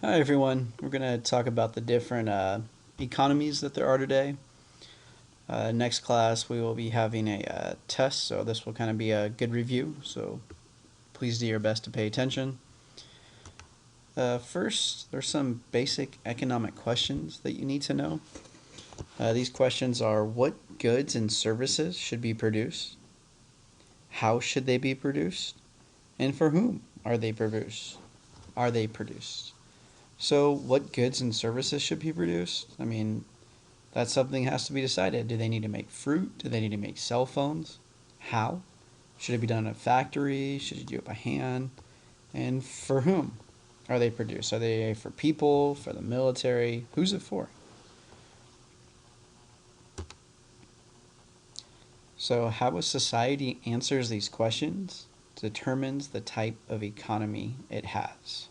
Hi everyone. We're going to talk about the different economies that there are today. Next class we will be having a test, so this will kind of be a good review. So please do your best to pay attention. First, there's some basic economic questions that you need to know. These questions are: what goods and services should be produced? How should they be produced? And for whom are they produced? Are they produced? So, what goods and services should be produced? I mean, that's something that has to be decided. Do they need to make fruit? Do they need to make cell phones? How? Should it be done in a factory? Should you do it by hand? And for whom are they produced? Are they for people, for the military? Who's it for? So, how a society answers these questions determines the type of economy it has.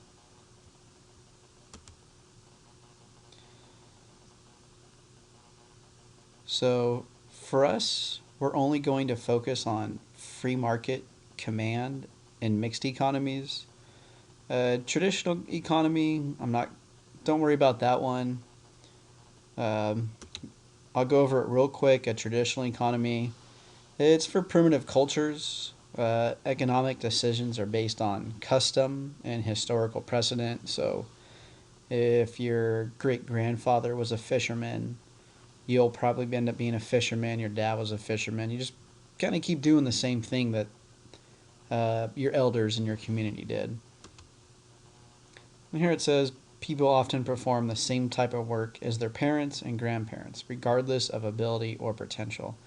So, for us, we're only going to focus on free market, command, and mixed economies. Traditional economy, I'm not. Don't worry about that one. Um, I'll go over it real quick. A traditional economy, it's for primitive cultures. Economic decisions are based on custom and historical precedent. So, if your great grandfather was a fisherman, you'll probably end up being a fisherman. Your dad was a fisherman. You just kind of keep doing the same thing that your elders in your community did. And here it says people often perform the same type of work as their parents and grandparents, regardless of ability or potential.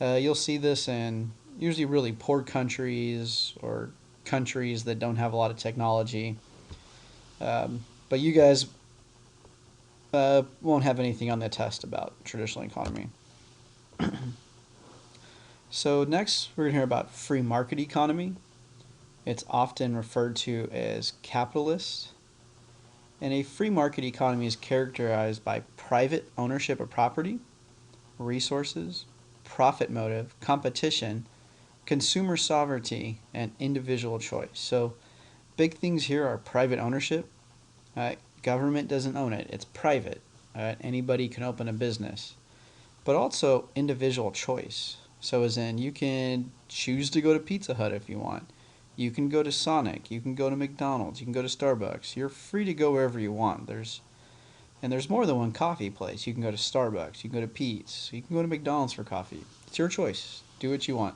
You'll see this in usually really poor countries or countries that don't have a lot of technology. But you guys won't have anything on the test about traditional economy. So next, we're going to hear about free market economy. It's often referred to as capitalist. And a free market economy is characterized by private ownership of property, resources, profit motive, competition, consumer sovereignty, and individual choice. So, big things here are private ownership. Government doesn't own it, it's private. Anybody can open a business. But also individual choice. So, as in, you can choose to go to Pizza Hut if you want. You can go to Sonic. You can go to McDonald's. You can go to Starbucks. You're free to go wherever you want. There's more than one coffee place. You can go to Starbucks. You can go to Pete's. You can go to McDonald's for coffee. It's your choice. Do what you want.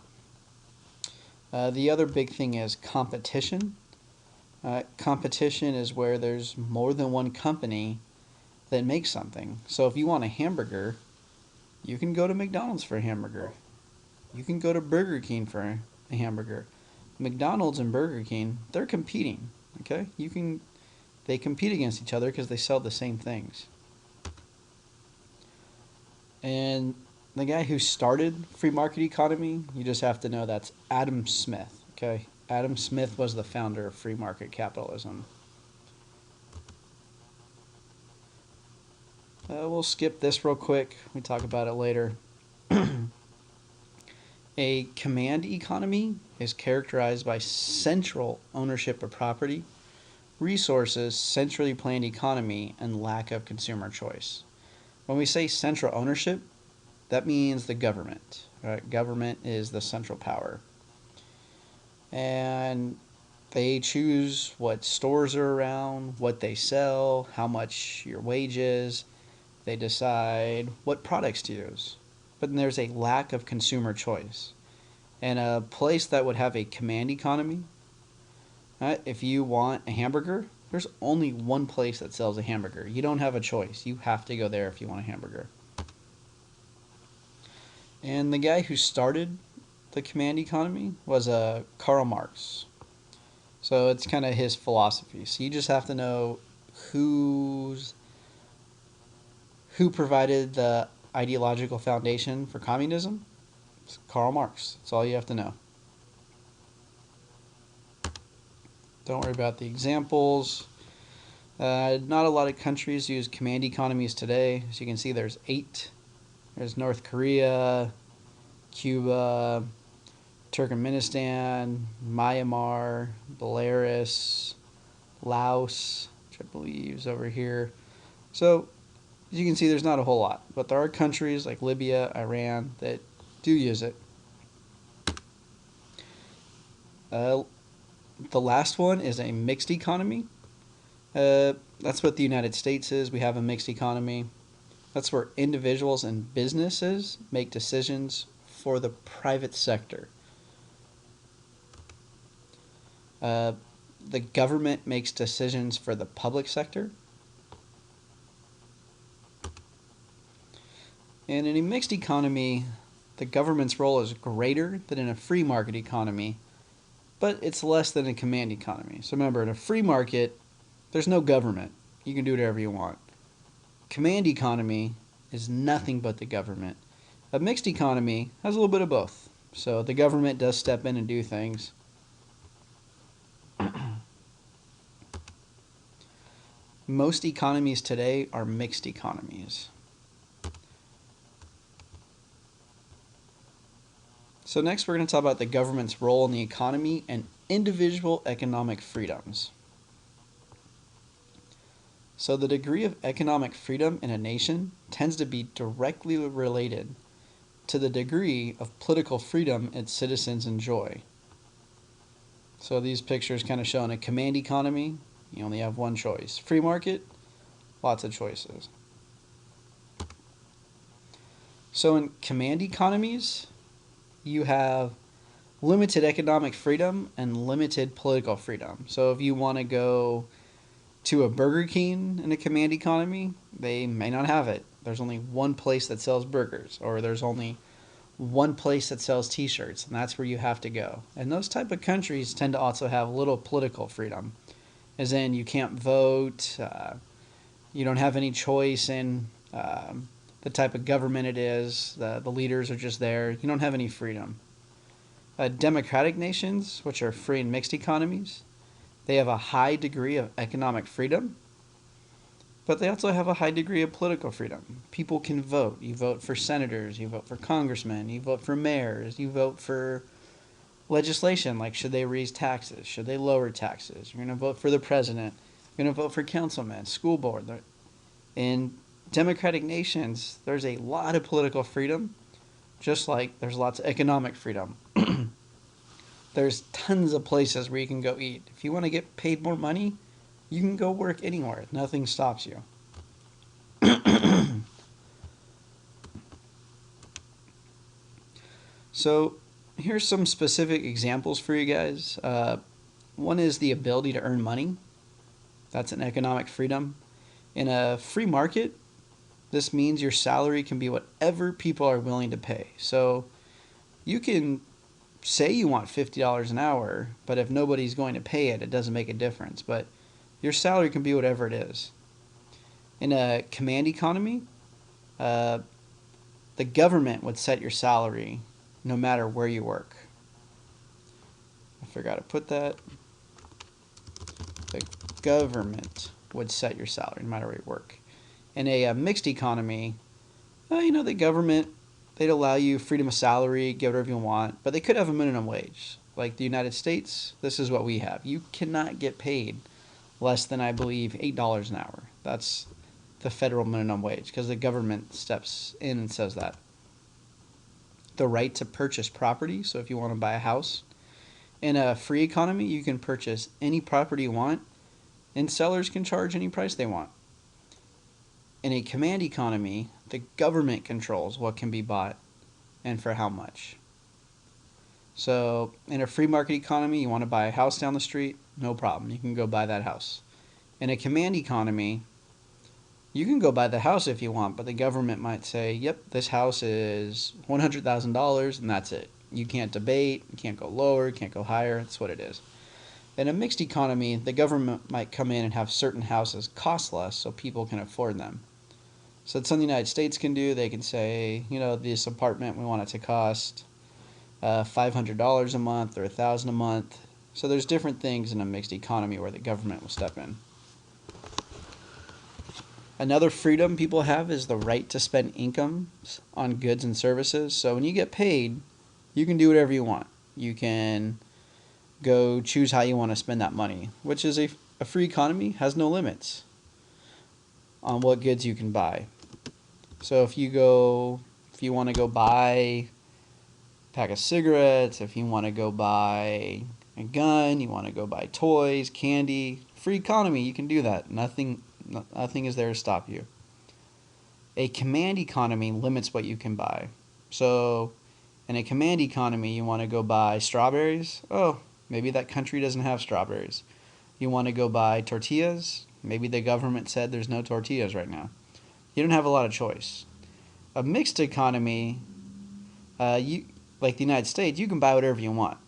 The other big thing is competition. Competition is where there's more than one company that makes something. So if you want a hamburger, you can go to McDonald's for a hamburger. You can go to Burger King for a hamburger. McDonald's and Burger King, they're competing. Okay, they compete against each other because they sell the same things. And the guy who started free market economy, you just have to know that's Adam Smith. Okay, Adam Smith was the founder of free market capitalism. We'll skip this real quick. We talk about it later. A command economy is characterized by central ownership of property, resources, centrally planned economy, and lack of consumer choice. When we say central ownership, that means the government. Right? Government is the central power. And they choose what stores are around, what they sell, how much your wage is. They decide what products to use. But then there's a lack of consumer choice. And a place that would have a command economy, right, if you want a hamburger, there's only one place that sells a hamburger. You don't have a choice. You have to go there if you want a hamburger. And the guy who started the command economy was Karl Marx. So it's kind of his philosophy. So you just have to know who's who provided the ideological foundation for communism. It's Karl Marx. That's all you have to know. Don't worry about the examples. Not a lot of countries use command economies today. As you can see, there's 8. There's North Korea, Cuba, Turkmenistan, Myanmar, Belarus, Laos, which I believe is over here. So as you can see, there's not a whole lot, but there are countries like Libya, Iran that do use it. The last one is a mixed economy. That's what the United States is. We have a mixed economy. That's where individuals and businesses make decisions for the private sector. The government makes decisions for the public sector. And in a mixed economy, the government's role is greater than in a free market economy, but it's less than a command economy. So remember, in a free market, there's no government. You can do whatever you want. Command economy is nothing but the government. A mixed economy has a little bit of both. So the government does step in and do things. Most economies today are mixed economies. So next we're going to talk about the government's role in the economy and individual economic freedoms. So the degree of economic freedom in a nation tends to be directly related to the degree of political freedom its citizens enjoy. So these pictures kind of show in a command economy, you only have one choice. Free market, lots of choices. So in command economies, you have limited economic freedom and limited political freedom. So if you want to go to a Burger King in a command economy, they may not have it. There's only one place that sells burgers, or there's only one place that sells t-shirts, and that's where you have to go. And those type of countries tend to also have little political freedom, as in you can't vote, you don't have any choice in the type of government it is, the leaders are just there, you don't have any freedom. Democratic nations, which are free and mixed economies, they have a high degree of economic freedom, but they also have a high degree of political freedom. People can vote. You vote for senators, you vote for congressmen, you vote for mayors, you vote for legislation, like should they raise taxes, should they lower taxes. You're going to vote for the president, you're going to vote for councilmen, school board. In democratic nations, there's a lot of political freedom, just like there's lots of economic freedom. There's tons of places where you can go eat. If you want to get paid more money, you can go work anywhere. Nothing stops you. So here's some specific examples for you guys. One is the ability to earn money. That's an economic freedom. In a free market, this means your salary can be whatever people are willing to pay. So you can say you want $50 an hour, but if nobody's going to pay it, it doesn't make a difference. But your salary can be whatever it is. In a command economy, the government would set your salary no matter where you work. I forgot to put that. The government would set your salary no matter where you work. In a mixed economy, the government, they'd allow you freedom of salary, get whatever you want, but they could have a minimum wage. Like the United States, this is what we have. You cannot get paid less than, I believe, $8 an hour. That's the federal minimum wage because the government steps in and says that. The right to purchase property, so if you want to buy a house. In a free economy, you can purchase any property you want, and sellers can charge any price they want. In a command economy, the government controls what can be bought and for how much. So in a free market economy, you want to buy a house down the street, no problem. You can go buy that house. In a command economy, you can go buy the house if you want, but the government might say, yep, this house is $100,000 and that's it. You can't debate, you can't go lower, you can't go higher, that's what it is. In a mixed economy, the government might come in and have certain houses cost less so people can afford them. So that's something the United States can do. They can say, this apartment, we want it to cost $500 a month or $1,000 a month. So there's different things in a mixed economy where the government will step in. Another freedom people have is the right to spend incomes on goods and services. So when you get paid, you can do whatever you want. You can go choose how you want to spend that money, which is a A free economy has no limits on what goods you can buy. So if you want to go buy a pack of cigarettes, if you want to go buy a gun, you want to go buy toys, candy, free economy, you can do that. Nothing is there to stop you. A command economy limits what you can buy. So in a command economy, you want to go buy strawberries. Oh, maybe that country doesn't have strawberries. You want to go buy tortillas. Maybe the government said there's no tortillas right now. You don't have a lot of choice. A mixed economy, like the United States, you can buy whatever you want.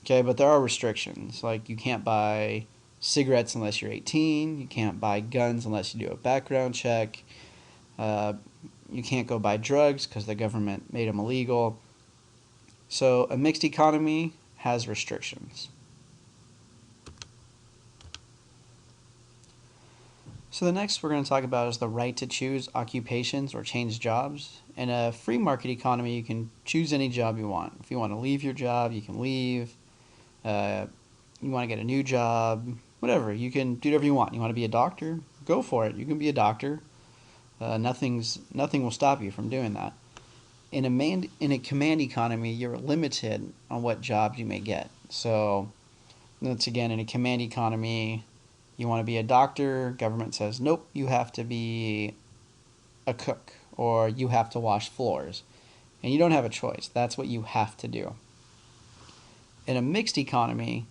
Okay, but there are restrictions. Like you can't buy cigarettes unless you're 18. You can't buy guns unless you do a background check. You can't go buy drugs because the government made them illegal. So a mixed economy has restrictions. So the next we're going to talk about is the right to choose occupations or change jobs. In a free market economy, you can choose any job you want. If you want to leave your job, you can leave. You want to get a new job, whatever. You can do whatever you want. You want to be a doctor? Go for it. You can be a doctor. Nothing will stop you from doing that. In a command economy, you're limited on what jobs you may get. So that's again in a command economy. You want to be a doctor, government says, nope, you have to be a cook or you have to wash floors. And you don't have a choice. That's what you have to do. In a mixed economy,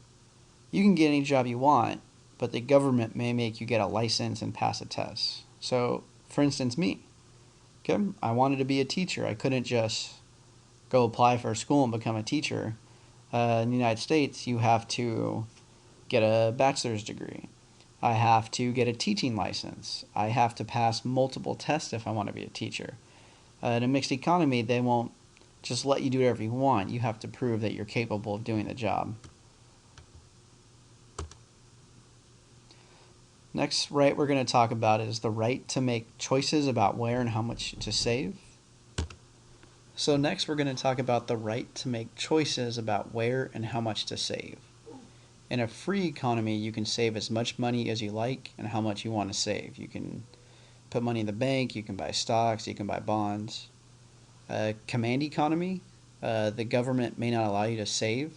you can get any job you want, but the government may make you get a license and pass a test. So, for instance, me. Okay, I wanted to be a teacher. I couldn't just go apply for a school and become a teacher. In the United States, you have to get a bachelor's degree. I have to get a teaching license. I have to pass multiple tests if I want to be a teacher. In a mixed economy, they won't just let you do whatever you want. You have to prove that you're capable of doing the job. Next right we're going to talk about is the right to make choices about where and how much to save. So next we're going to talk about the right to make choices about where and how much to save. In a free economy, you can save as much money as you like and how much you want to save. You can put money in the bank, you can buy stocks, you can buy bonds. Command economy, the government may not allow you to save,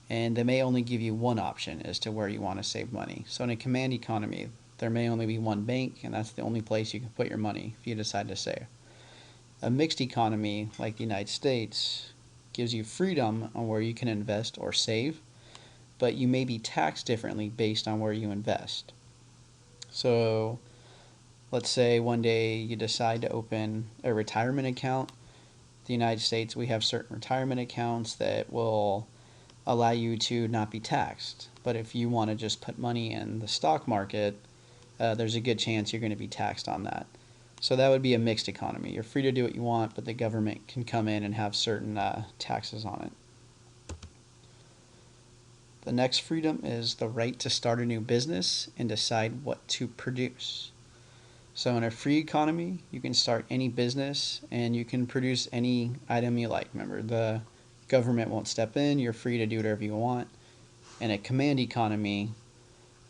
and they may only give you one option as to where you want to save money. So in a command economy, there may only be one bank, and that's the only place you can put your money if you decide to save. A mixed economy, like the United States, gives you freedom on where you can invest or save, but you may be taxed differently based on where you invest. So let's say one day you decide to open a retirement account. In the United States, we have certain retirement accounts that will allow you to not be taxed. But if you want to just put money in the stock market, there's a good chance you're going to be taxed on that. So that would be a mixed economy. You're free to do what you want, but the government can come in and have certain taxes on it. The next freedom is the right to start a new business and decide what to produce. So in a free economy, you can start any business and you can produce any item you like. Remember, the government won't step in. You're free to do whatever you want. In a command economy,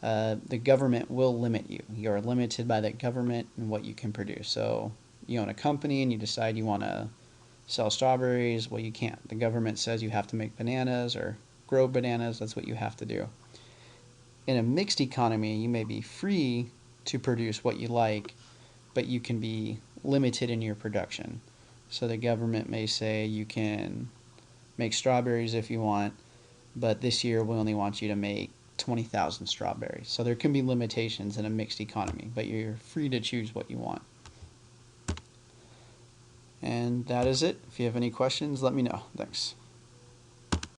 the government will limit you. You're limited by the government and what you can produce. So you own a company and you decide you want to sell strawberries. Well, you can't. The government says you have to make bananas or grow bananas. That's what you have to do. In a mixed economy, you may be free to produce what you like, but you can be limited in your production. So the government may say you can make strawberries if you want, but this year we only want you to make 20,000 strawberries. So there can be limitations in a mixed economy, but you're free to choose what you want. And that is it. If you have any questions, let me know. Thanks.